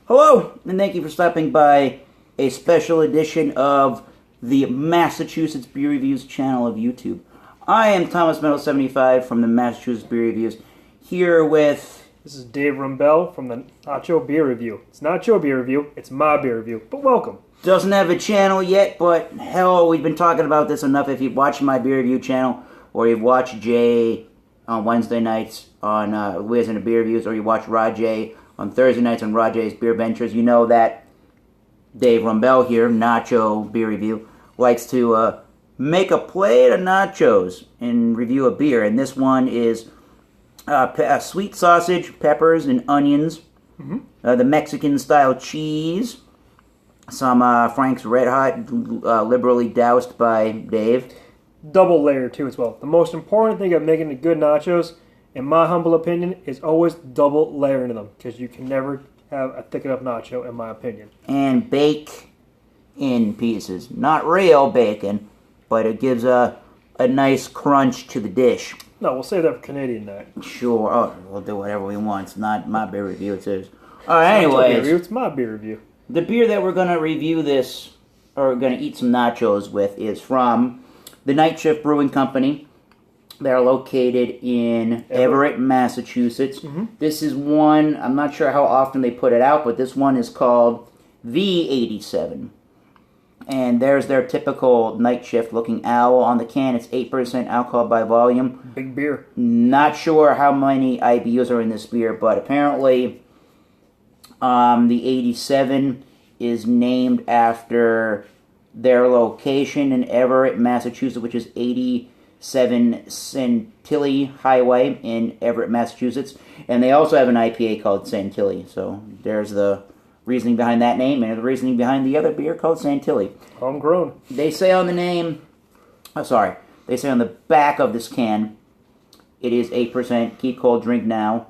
Hello, and thank you for stopping by a special edition of the Massachusetts Beer Reviews channel of YouTube. I am Thomas Meadow75 from the Massachusetts Beer Reviews, here with... This is Dave Rumbell from the Nacho Beer Review. It's not your beer review, it's my beer review, but welcome. Doesn't have a channel yet, but hell, we've been talking about this enough. If you've watched my beer review channel, or you've watched Jay on Wednesday nights on Wiz and the Beer Reviews, or you watch Rajay on Thursday nights on Rajay's Beer Ventures, you know that Dave Rumbell here, Nacho Beer Review, likes to make a plate of nachos and review a beer. And this one is sweet sausage, peppers, and onions, the Mexican-style cheese, some Frank's Red Hot, liberally doused by Dave. Double layer, too, as well. The most important thing of making the good nachos, in my humble opinion, is always double layering them, because you can never have a thick enough nacho, in my opinion. And bake in pieces. Not real bacon, but it gives a nice crunch to the dish. No, we'll save that for Canadian night. Sure. Oh, we'll do whatever we want. It's not my beer review, it's his. Alright, anyways. It's my beer review. The beer that we're going to review this, or going to eat some nachos with, is from the Night Shift Brewing Company. They're located in Everett, Massachusetts. This is one, I'm not sure how often they put it out, but this one is called the 87. And there's their typical Night Shift looking owl on the can. It's 8% alcohol by volume. Big beer. Not sure how many IBUs are in this beer, but apparently the 87 is named after their location in Everett, Massachusetts, which is 87 Chantilly Highway in Everett, Massachusetts. And they also have an IPA called Chantilly. So there's the reasoning behind that name and the reasoning behind the other beer called Chantilly. Homegrown. They say on the name, they say on the back of this can, it is 8%, keep cold, drink now.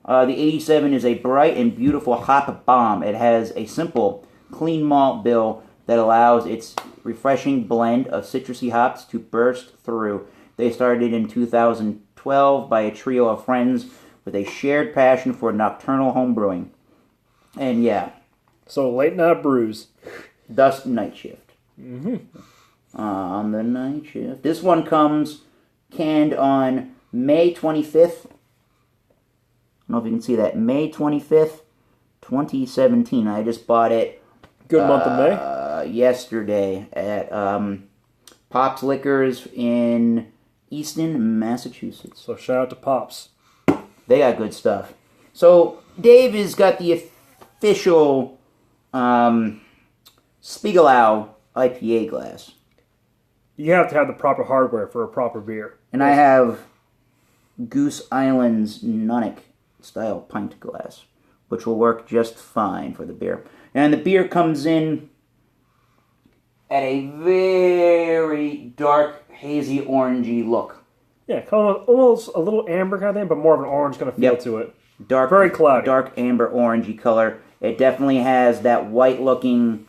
The 87 is a bright and beautiful hop bomb. It has a simple, clean malt bill that allows its refreshing blend of citrusy hops to burst through. They started in 2012 by a trio of friends with a shared passion for nocturnal homebrewing. And yeah. So late night brews. Thus Night Shift. On the Night Shift. This one comes canned on May 25th. I don't know if you can see that. May 25th, 2017. I just bought it. Good month of May. Yesterday at Pop's Liquors in Easton, Massachusetts. So shout out to Pops. They got good stuff. So Dave has got the official Spiegelau IPA glass. You have to have the proper hardware for a proper beer. And I have Goose Island's Nunnik style pint glass, which will work just fine for the beer. And the beer comes in at a very dark, hazy, orangey look. Yeah, kind of almost a little amber kind of thing, but more of an orange kind of feel to it. Dark, very cloudy. Dark amber orangey color. It definitely has that white-looking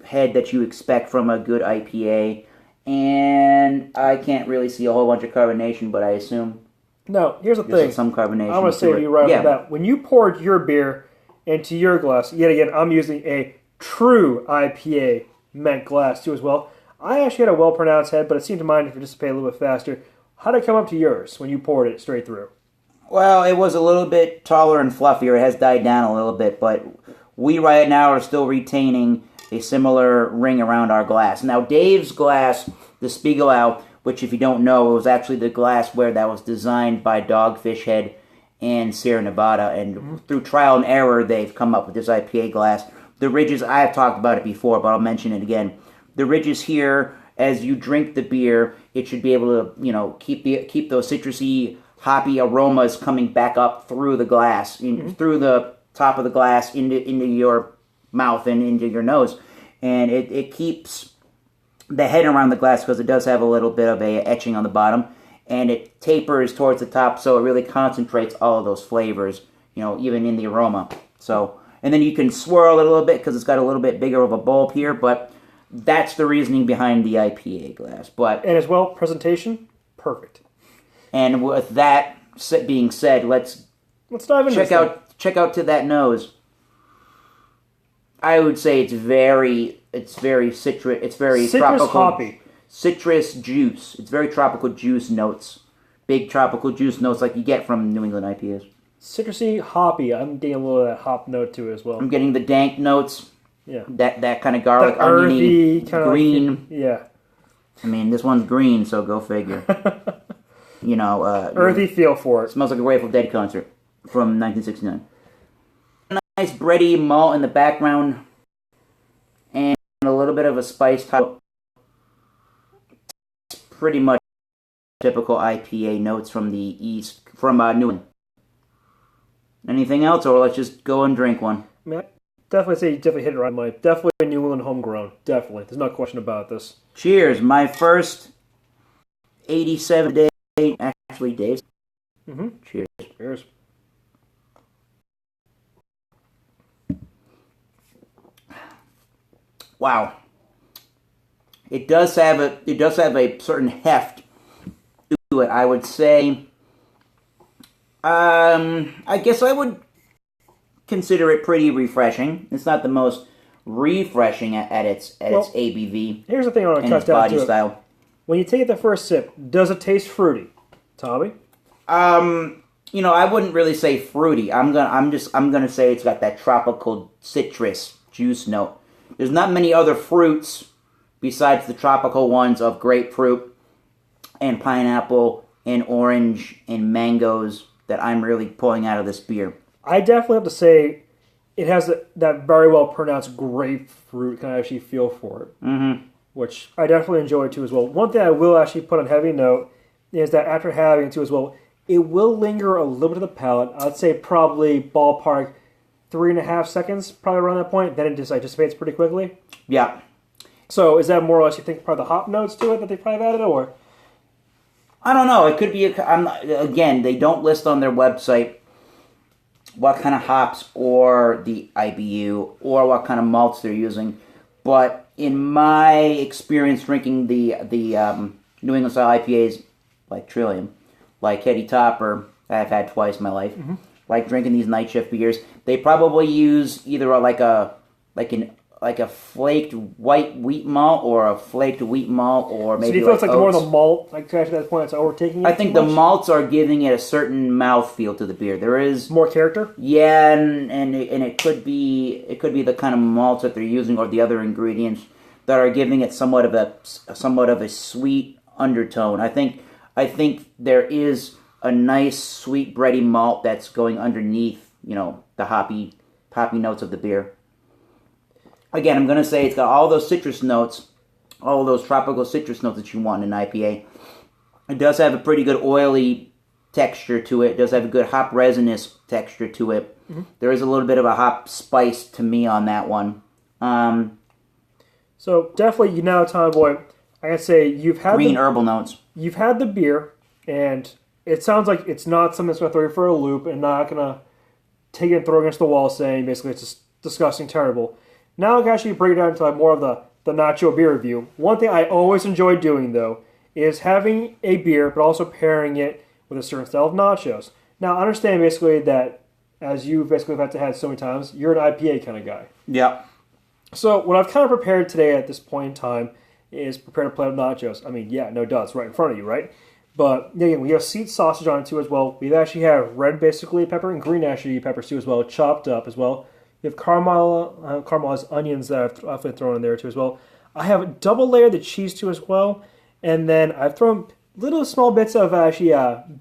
head that you expect from a good IPA. And I can't really see a whole bunch of carbonation, but I assume... No, here's the thing. Some carbonation. I'm going to say to you right off the bat, when you poured your beer into your glass, yet again, I'm using a true IPA meant glass too as well. I actually had a well-pronounced head, but it seemed to mind if you just pay a little bit faster. How did it come up to yours when you poured it straight through? Well, it was a little bit taller and fluffier. It has died down a little bit, but we right now are still retaining a similar ring around our glass. Now, Dave's glass, the Spiegelau, which if you don't know, it was actually the glassware that was designed by Dogfish Head and Sierra Nevada, and through trial and error, they've come up with this IPA glass. The ridges, I have talked about it before, but I'll mention it again. The ridges here, as you drink the beer, it should be able to, keep those citrusy, hoppy aromas coming back up through the glass, through the top of the glass into your mouth and into your nose, and it keeps the head around the glass because it does have a little bit of a etching on the bottom, and it tapers towards the top, so it really concentrates all of those flavors, even in the aroma. So, and then you can swirl it a little bit because it's got a little bit bigger of a bulb here, but that's the reasoning behind the IPA glass. And as well, presentation, perfect. And with that being said, let's dive into check out to that nose. I would say it's very citrus. It's very Citrus tropical. hoppy. Citrus juice. It's very tropical juice notes. Big tropical juice notes like you get from New England IPAs. Citrusy, hoppy. I'm getting a little of that hop note to it as well. I'm getting the dank notes. Yeah. That kind of garlic, That earthy, oniony, kind green. of yeah. I mean, this one's green, so go figure. Earthy feel for it. Smells like a Grateful Dead concert from 1969. Nice bready malt in the background, and a little bit of a spice top. Pretty much typical IPA notes from the East, from New England. Anything else, or let's just go and drink one? I mean, I definitely say you definitely hit it right, Mike. Definitely New England homegrown. Definitely. There's no question about this. Cheers. My first 87 day. Actually, Dave's. Mm-hmm. Cheers. Cheers. Wow. It does have a certain heft to it. I would say. I guess I would consider it pretty refreshing. It's not the most refreshing at its ABV. Here's the thing I want to and touch its down body to. style. When you take the first sip, does it taste fruity, Tommy? I wouldn't really say fruity. I'm gonna say it's got that tropical citrus juice note. There's not many other fruits besides the tropical ones of grapefruit and pineapple and orange and mangoes that I'm really pulling out of this beer. I definitely have to say it has that very well pronounced grapefruit kind of actually feel for it. Mm-hmm. Which I definitely enjoy too as well. One thing I will actually put on heavy note is that after having it too as well, it will linger a little bit of the palate. I'd say probably ballpark 3.5 seconds, probably around that point. Then it just dissipates pretty quickly. Yeah. So is that more or less you think part of the hop notes to it that they probably added, or? I don't know. It could be. Again, they don't list on their website what kind of hops or the IBU or what kind of malts they're using. But in my experience drinking the New England style IPAs like Trillium, like Hetty Topper, that I've had twice in my life, like drinking these night shift beers, they probably use either like a flaked white wheat malt or a flaked wheat malt or maybe. So do you feel like it's like oats. more the malt, like actually at that point it's overtaking it? I think the malts are giving it a certain mouthfeel to the beer. There is more character. Yeah, and it could be the kind of malts that they're using or the other ingredients that are giving it somewhat of a sweet undertone. I think there is a nice sweet bready malt that's going underneath, the hoppy notes of the beer. Again, I'm going to say it's got all those citrus notes, all those tropical citrus notes that you want in an IPA. It does have a pretty good oily texture to it. It does have a good hop resinous texture to it. Mm-hmm. There is a little bit of a hop spice to me on that one. So definitely, Tommy Boy, I gotta say you've had green herbal notes. You've had the beer, and it sounds like it's not something that's going to throw you for a loop and not going to take it and throw it against the wall saying basically it's just disgusting, terrible. Now I can actually break it down to more of the Nacho beer review. One thing I always enjoy doing, though, is having a beer, but also pairing it with a certain style of nachos. Now, I understand basically that, as you basically have had so many times, you're an IPA kind of guy. Yeah. So what I've kind of prepared today at this point in time is prepared a plate of nachos. I mean, yeah, no duh, it's right in front of you, right? But again, we have seed sausage on it too as well. We actually have red basically pepper and green actually peppers too as well, chopped up as well. We have caramelized onions that I've thrown in there too as well. I have double layered the cheese too as well. And then I've thrown little small bits of actually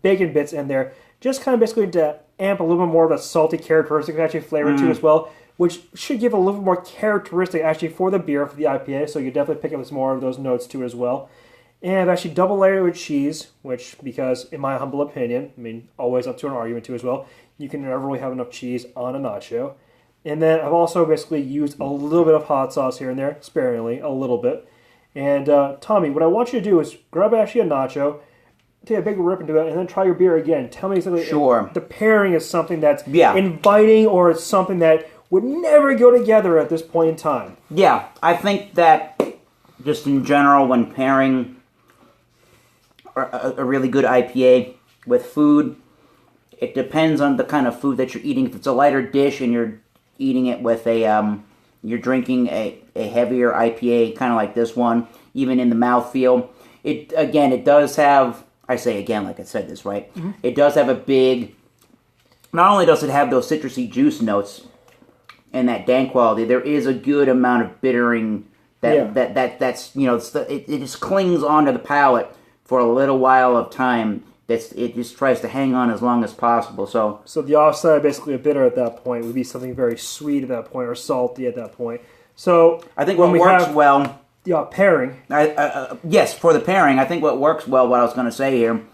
bacon bits in there, just kind of basically to amp a little bit more of a salty characteristic actually flavor too as well, which should give a little bit more characteristic actually for the beer, for the IPA. So you definitely pick up some more of those notes too as well. And I've actually double layered with cheese, which, because in my humble opinion, I mean, always up to an argument too as well, you can never really have enough cheese on a nacho. And then I've also basically used a little bit of hot sauce here and there, sparingly, a little bit. And Tommy, what I want you to do is grab actually a nacho, take a big rip into it, and then try your beer again. Tell me exactly if the pairing is something that's inviting or it's something that would never go together at this point in time. Yeah, I think that just in general, when pairing a really good IPA with food, it depends on the kind of food that you're eating. If it's a lighter dish and you're eating it with a you're drinking a heavier IPA, kind of like this one, even in the mouthfeel. It does have, I say again, like I said this, right? Mm-hmm. It does have a big, not only does it have those citrusy juice notes and that dank quality, there is a good amount of bittering that's, you know, it just clings onto the palate for a little while of time. It just tries to hang on as long as possible. So the offside, basically a bitter at that point, would be something very sweet at that point or salty at that point. So I think what works well, pairing. Yes, for the pairing, I think what works well. What I was going to say here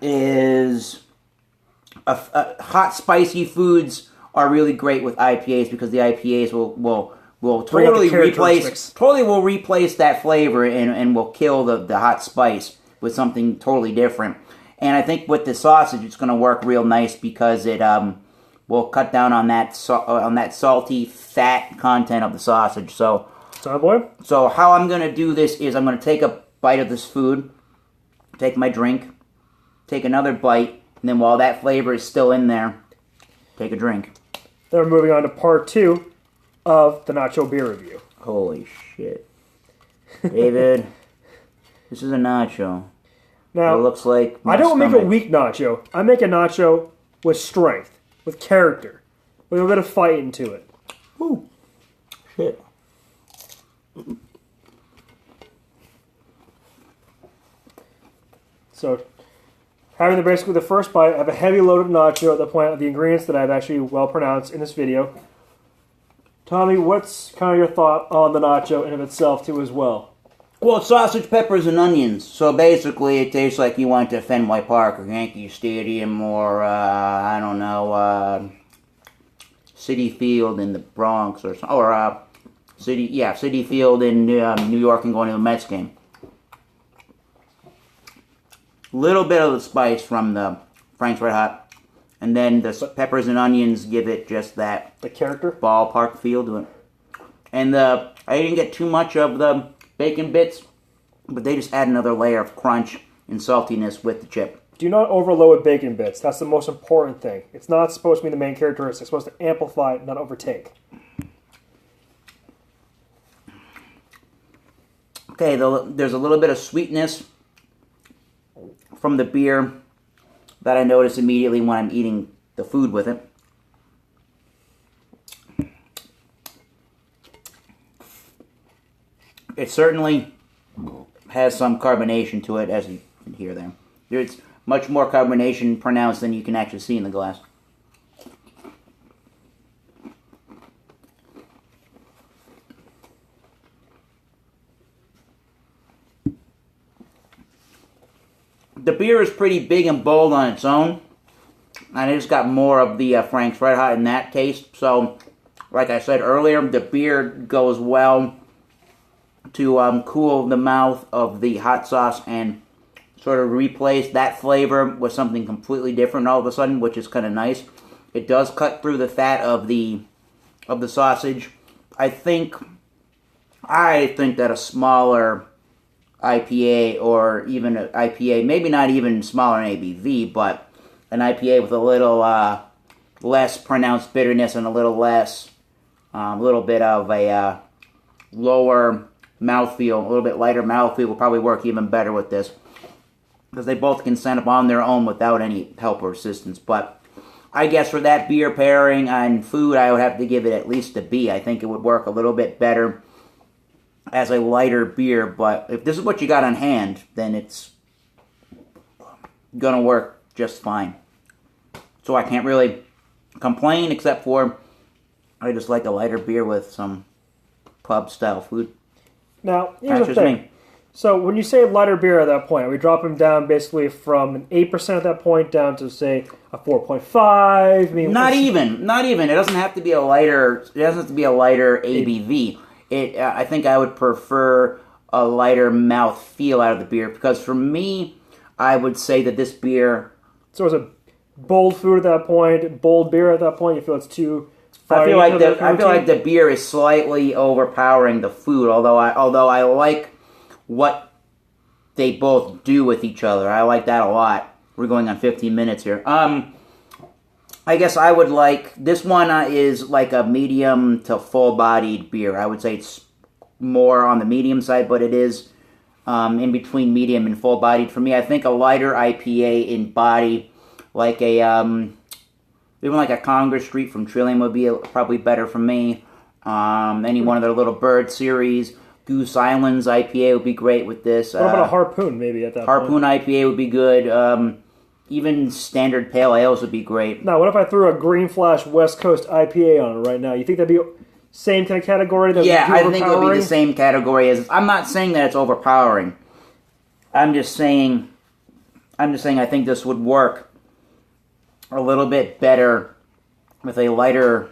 is hot, spicy foods are really great with IPAs because the IPAs will totally replace that flavor and will kill the hot spice with something totally different. And I think with the sausage, it's going to work real nice because it will cut down on that salty fat content of the sausage. So how I'm going to do this is I'm going to take a bite of this food, take my drink, take another bite, and then while that flavor is still in there, take a drink. Then we're moving on to part 2 of the Nacho beer review. Holy shit. David, this is a nacho. Now, it looks like I don't make a weak nacho. I make a nacho with strength, with character, with a bit of fight into it. Ooh. Shit. So, having basically the first bite, I have a heavy loaded nacho at the point of the ingredients that I've actually well pronounced in this video. Tommy, what's kind of your thought on the nacho in of itself too as well? Well, it's sausage, peppers, and onions. So basically, it tastes like you went to Fenway Park or Yankee Stadium or, I don't know, Citi Field in the Bronx or Citi Field in New York and going to a Mets game. Little bit of the spice from the Frank's Red Hot, and then the peppers and onions give it just that the character ballpark feel to it. And I didn't get too much of the bacon bits, but they just add another layer of crunch and saltiness with the chip. Do not overload with bacon bits. That's the most important thing. It's not supposed to be the main characteristic. It's supposed to amplify, not overtake. Okay, there's a little bit of sweetness from the beer that I notice immediately when I'm eating the food with it. It certainly has some carbonation to it, as you can hear there. There's much more carbonation pronounced than you can actually see in the glass. The beer is pretty big and bold on its own, and it just got more of the Frank's Red Hot in that taste. So, like I said earlier, the beer goes well to cool the mouth of the hot sauce and sort of replace that flavor with something completely different all of a sudden, which is kind of nice. It does cut through the fat of the sausage. I think that a smaller IPA or even an IPA, maybe not even smaller in ABV, but an IPA with a little less pronounced bitterness and a little bit of a lower mouthfeel, a little bit lighter mouthfeel will probably work even better with this, because they both can stand up on their own without any help or assistance. But I guess for that beer pairing and food, I would have to give it at least a B. I think it would work a little bit better as a lighter beer, but if this is what you got on hand, then it's gonna work just fine. So I can't really complain, except for I just like a lighter beer with some pub-style food. Now, here's the thing. So when you say lighter beer at that point, are we dropping down basically from an 8% at that point down to, say, a 4.5? I mean, not even. It doesn't have to be a lighter. It doesn't have to be a lighter ABV. I think I would prefer a lighter mouth feel out of the beer, because for me, I would say that this beer. So it's a bold food at that point, bold beer at that point. You feel it's too. I feel like the beer is slightly overpowering the food. Although I like what they both do with each other. I like that a lot. We're going on 15 minutes here. I guess I would like this one is like a medium to full-bodied beer. I would say it's more on the medium side, but it is in between medium and full-bodied for me. I think a lighter IPA in body, like a even like a Congress Street from Trillium would be probably better for me. Any one of their little Bird series. Goose Islands IPA would be great with this. What about a Harpoon maybe at that Harpoon point? IPA would be good. Even standard pale ales would be great. Now, what if I threw a Green Flash West Coast IPA on it right now? You think that'd be same kind of category? That Yeah, I think it would be the same category as. I'm not saying that it's overpowering. I'm just saying I think this would work a little bit better with a lighter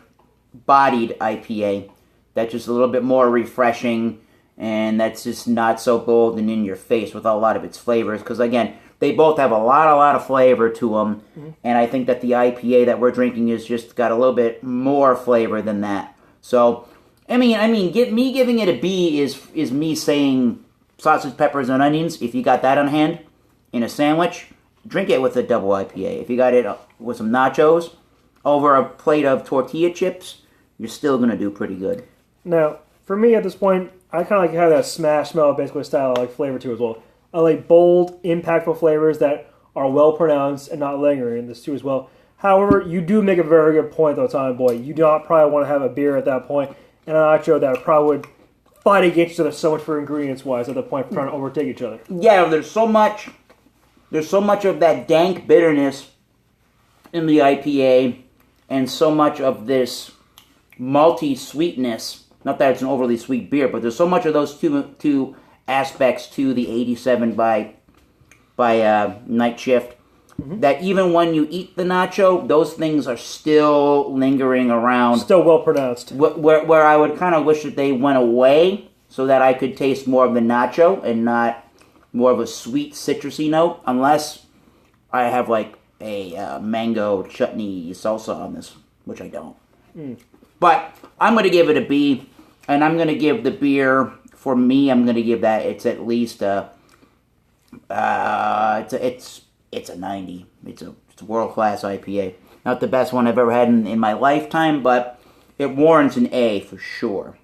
bodied IPA. That's just a little bit more refreshing, and that's just not so bold and in your face with a lot of its flavors. Because again, they both have a lot of flavor to them, and I think that the IPA that we're drinking is just got a little bit more flavor than that. So, I mean, giving it a B is me saying sausage, peppers, and onions. If you got that on hand in a sandwich, drink it with a double IPA. If you got it with some nachos over a plate of tortilla chips, you're still gonna do pretty good. Now, for me at this point, I kind of like have that smash smell basically style I like flavor too as well. I like bold, impactful flavors that are well pronounced and not lingering in this too as well. However, you do make a very good point though, Tommy Boy. You do not probably want to have a beer at that point and a nacho that probably would fight against each other so much for ingredients wise at the point for trying to overtake each other. Yeah, there's so much of that dank bitterness in the IPA and so much of this malty sweetness. Not that it's an overly sweet beer, but there's so much of those two aspects to the 87 by Night Shift that even when you eat the nacho, those things are still lingering around. Still well pronounced. Where I would kind of wish that they went away so that I could taste more of the nacho and not more of a sweet citrusy note, unless I have like a mango chutney salsa on this, which I don't. But I'm going to give it a B, and I'm going to give the beer, for me, I'm going to give that, it's at least it's a 90. It's a world-class IPA. Not the best one I've ever had in my lifetime, but it warrants an A for sure.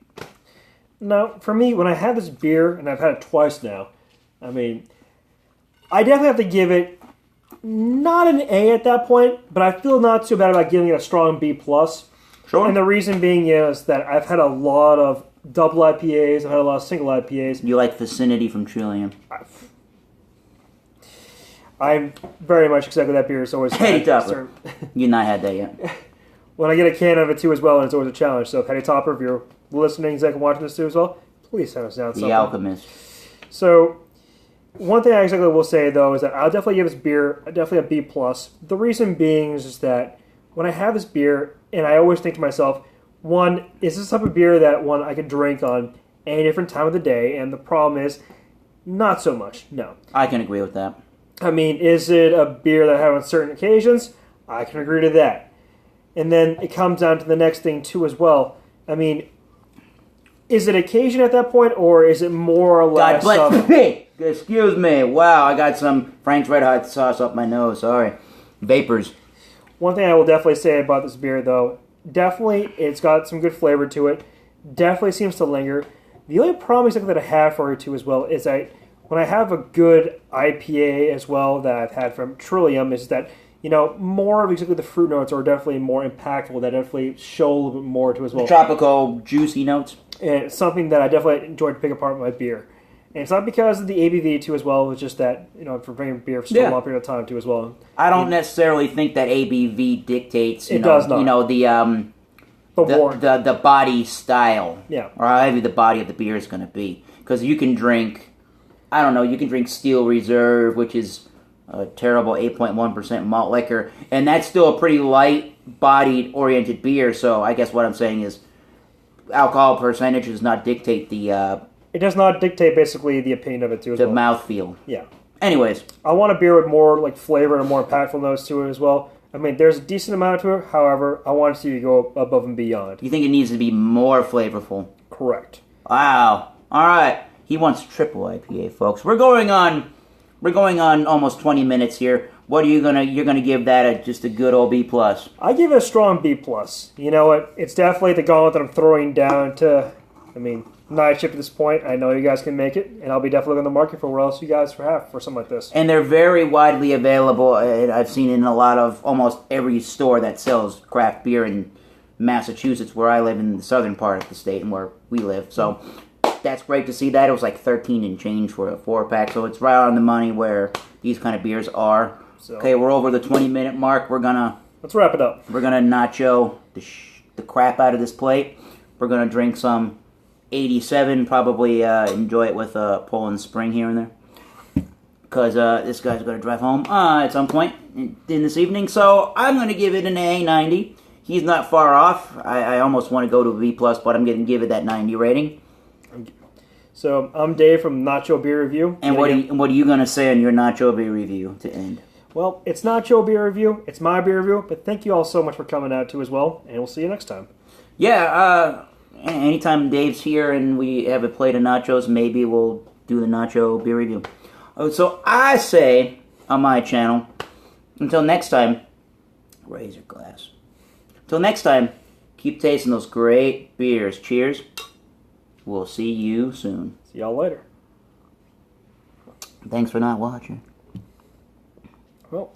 Now, for me, when I had this beer, and I've had it twice now, I mean, I definitely have to give it not an A at that point, but I feel not too bad about giving it a strong B+. Sure. And the reason being is that I've had a lot of double IPAs, I've had a lot of single IPAs. You like Vicinity from Trillium. I'm very much excited with that beer. It's always Hetty Topper. You've not had that yet. When I get a can of it too as well, and it's always a challenge. So, Hetty Topper, if you're listening and watching this too as well, please send us down something. The Alchemist. So, one thing I exactly will say though is that I'll definitely give this beer definitely a B+. The reason being is just that when I have this beer, and I always think to myself, one, is this type of beer that one I could drink on any different time of the day? And the problem is, not so much. No. I can agree with that. I mean, is it a beer that I have on certain occasions? I can agree to that. And then it comes down to the next thing too as well. I mean, is it occasion at that point, or is it more or less? God bless me. Excuse me. Wow, I got some Frank's Red Hot sauce up my nose. Sorry. Vapors. One thing I will definitely say about this beer, though, definitely it's got some good flavor to it. Definitely seems to linger. The only problem exactly that I have for it too as well is that when I have a good IPA as well that I've had from Trillium, is that, you know, more of exactly the fruit notes are definitely more impactful. That definitely show a little bit more to as well. Tropical, juicy notes. And it's something that I definitely enjoyed to pick apart with my beer. And it's not because of the ABV too as well. It's just that, you know, for bringing beer for so long period of time too as well. I don't necessarily think that ABV dictates. It does not. You know the body style. Yeah. Or how heavy the body of the beer is going to be, because you can drink. I don't know. You can drink Steel Reserve, which is a terrible 8.1% malt liquor, and that's still a pretty light-bodied oriented beer. So I guess what I'm saying is, alcohol percentage does not dictate the. It does not dictate basically the opinion of it too as well. The mouthfeel. Yeah. Anyways, I want a beer with more like flavor and more impactful notes to it as well. I mean, there's a decent amount to it. However, I want to see you go above and beyond. You think it needs to be more flavorful? Correct. Wow. All right. He wants triple IPA, folks. We're going on almost 20 minutes here. What are you're gonna give that just a good old B plus? I give it a strong B plus. You know what? It's definitely the gauntlet that I'm throwing down to. I mean, night shift at this point. I know you guys can make it, and I'll be definitely on the market for what else you guys have for something like this. And they're very widely available. I've seen it in a lot of almost every store that sells craft beer in Massachusetts, where I live in the southern part of the state and where we live. So that's great to see that. It was like 13 and change for a 4-pack, so it's right on the money where these kind of beers are. So, okay, we're over the 20-minute mark. Let's wrap it up. We're gonna nacho the crap out of this plate. We're gonna drink some 87. Probably enjoy it with a Poland Spring here and there, because this guy's gonna drive home at some point in this evening. So I'm gonna give it an A90. He's not far off. I almost want to go to a B plus, but I'm gonna give it that 90 rating. So I'm Dave from Nacho Beer Review. And what are you gonna say on your Nacho beer review to end? Well, it's Nacho Beer Review. It's my beer review, but thank you all so much for coming out too as well, and we'll see you next time. Yeah, anytime Dave's here and we have a plate of nachos, maybe we'll do the Nacho beer review. So I say on my channel, until next time, raise your glass. Until next time, keep tasting those great beers. Cheers. We'll see you soon. See y'all later. Thanks for not watching. Well.